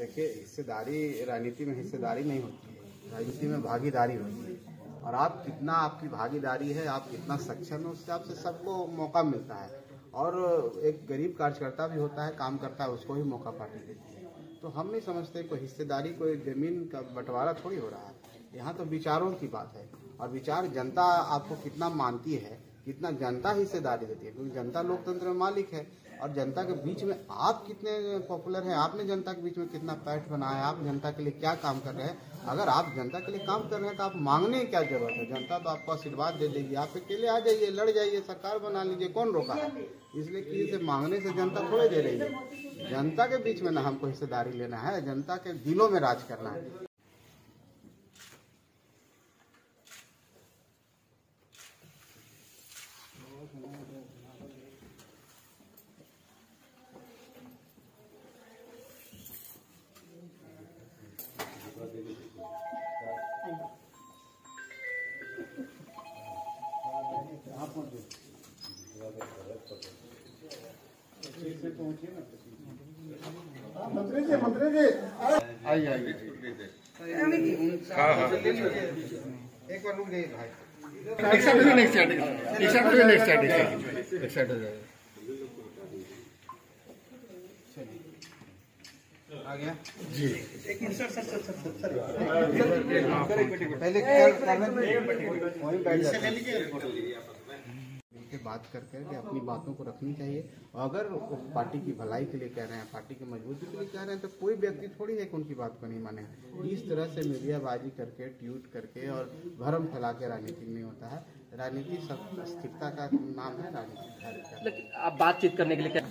देखिए, हिस्सेदारी राजनीति में हिस्सेदारी नहीं होती है, राजनीति में भागीदारी होती है। और आप कितना आपकी भागीदारी है, आप कितना सक्षम है, उस हिसाब से सबको मौका मिलता है। और एक गरीब कार्यकर्ता भी होता है, काम करता है, उसको भी मौका पार्टी देती है। तो हम नहीं समझते कोई हिस्सेदारी, कोई जमीन का बंटवारा थोड़ी हो रहा है। यहाँ तो विचारों की बात है, और विचार जनता आपको कितना मानती है, कितना जनता हिस्सेदारी देती है, क्योंकि जनता लोकतंत्र में मालिक है। और जनता के बीच में आप कितने पॉपुलर हैं, आपने जनता के बीच में कितना पैठ बनाया, आप जनता के लिए क्या काम कर रहे हैं। अगर आप जनता के लिए काम कर रहे हैं तो आप मांगने की क्या जरूरत है, जनता तो आपको आशीर्वाद दे देगी। आप अकेले आ जाइए, लड़ जाइए, सरकार बना लीजिए, कौन रोका है। इसलिए किसी से मांगने से जनता थोड़े दे रही है। जनता के बीच में ना हमको हिस्सेदारी लेना है, जनता के दिलों में राज करना है। मंत्री जी आइए एक बार रुक जाइए भाई। आ गया जी। एक इंसर्ट सर पहले वहीं बैठ जाते बात करके अपनी बातों को रखनी चाहिए। अगर पार्टी की भलाई के लिए कह रहे हैं, पार्टी की मजबूती के लिए कह रहे हैं, तो कोई व्यक्ति थोड़ी है कि उनकी बात को नहीं माने। इस तरह से मीडियाबाजी करके, ट्वीट करके और भ्रम फैला के राजनीति नहीं होता है। राजनीति सब स्थिरता का नाम है, राजनीति। लेकिन आप बातचीत करने के लिए क्या?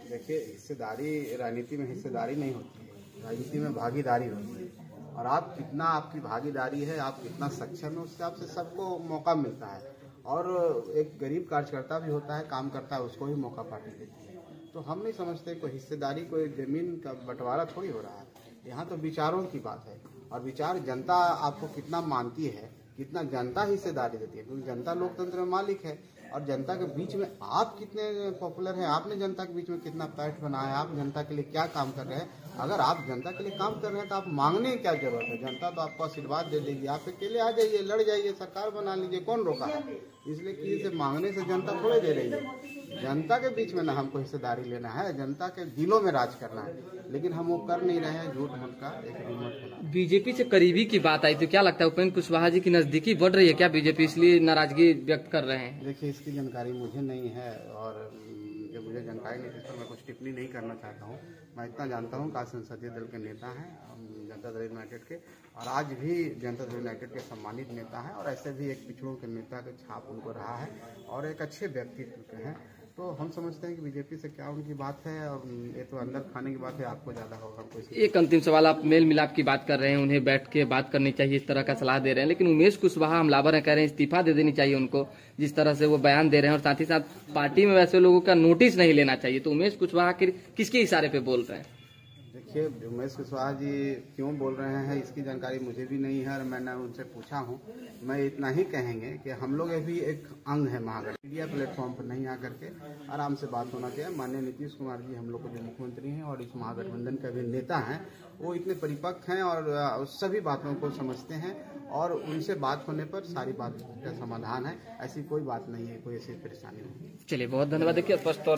देखिए, हिस्सेदारी राजनीति में हिस्सेदारी नहीं होती है, राजनीति में भागीदारी होती है। और आप कितना आपकी भागीदारी है, आप कितना सक्षम है, उस हिसाब से सबको मौका मिलता है। और एक गरीब कार्यकर्ता भी होता है, काम करता है, उसको भी मौका पार्टी देती है। तो हम नहीं समझते कोई हिस्सेदारी, कोई जमीन का बंटवारा थोड़ी हो रहा है। यहाँ तो विचारों की बात है, और विचार जनता आपको कितना मानती है, कितना जनता हिस्सेदारी देती है, क्योंकि जनता लोकतंत्र में मालिक है। और जनता के बीच में आप कितने पॉपुलर हैं, आपने जनता के बीच में कितना पैठ बनाया, आप जनता के लिए क्या काम कर रहे हैं। अगर आप जनता के लिए काम कर रहे हैं तो आप मांगने की क्या जरूरत है, जनता तो आपको आशीर्वाद दे देगी। आप अकेले आ जाइए, लड़ जाइए, सरकार बना लीजिए, कौन रोका है। इसलिए किसी से मांगने से जनता थोड़े दे रही है। जनता के बीच में ना हमको हिस्सेदारी लेना है, जनता के दिलों में राज करना है। लेकिन हम वो कर नहीं रहे हैं, झूठ मूठ का एक रिमोट फैला। बीजेपी से करीबी की बात आई तो क्या लगता है उपेंद्र कुशवाहा जी की नजदीकी बढ़ रही है क्या? बीजेपी इसलिए नाराजगी व्यक्त कर रहे हैं? देखिए, इसकी जानकारी मुझे नहीं है, और जब मुझे जानकारी नहीं, इस पर मैं कुछ टिप्पणी नहीं करना चाहता हूँ। मैं इतना जानता हूँ कि आज संसदीय दल के नेता हैं, जनता दल यूनाइटेड के, और आज भी जनता दल यूनाइटेड के सम्मानित नेता हैं। और ऐसे भी एक पिछड़ों के नेता का छाप उनको रहा है, और एक अच्छे व्यक्तित्व के हैं। तो हम समझते हैं कि बीजेपी से क्या उनकी बात है, और ये तो अंदर खाने की बात है, आपको ज्यादा होगा। एक अंतिम सवाल, आप मेल मिलाप की बात कर रहे हैं, उन्हें बैठ के बात करनी चाहिए, इस तरह का सलाह दे रहे हैं, लेकिन उमेश कुशवाहा हमलावर हैं, कह रहे हैं इस्तीफा दे देनी चाहिए उनको, जिस तरह से वो बयान दे रहे हैं। और साथ ही साथ पार्टी में वैसे लोगों का नोटिस नहीं लेना चाहिए। तो उमेश कुशवाहा किसके इशारे पे बोल रहे हैं? देखिए, उमेश कुशवाहा जी क्यों बोल रहे हैं इसकी जानकारी मुझे भी नहीं है, और मैंने उनसे पूछा हूं। मैं इतना ही कहेंगे कि हम लोग भी एक अंग है महागठबंधन। मीडिया प्लेटफॉर्म पर नहीं आकर के आराम से बात होना चाहिए। माननीय नीतीश कुमार जी हम लोग के जो मुख्यमंत्री हैं और इस महागठबंधन के भी नेता हैं, वो इतने परिपक्व हैं और सभी बातों को समझते हैं, और उनसे बात होने पर सारी बात का समाधान है। ऐसी कोई बात नहीं है, कोई ऐसी परेशानी नहीं। चलिए, बहुत धन्यवाद। देखिए, स्पष्ट तौर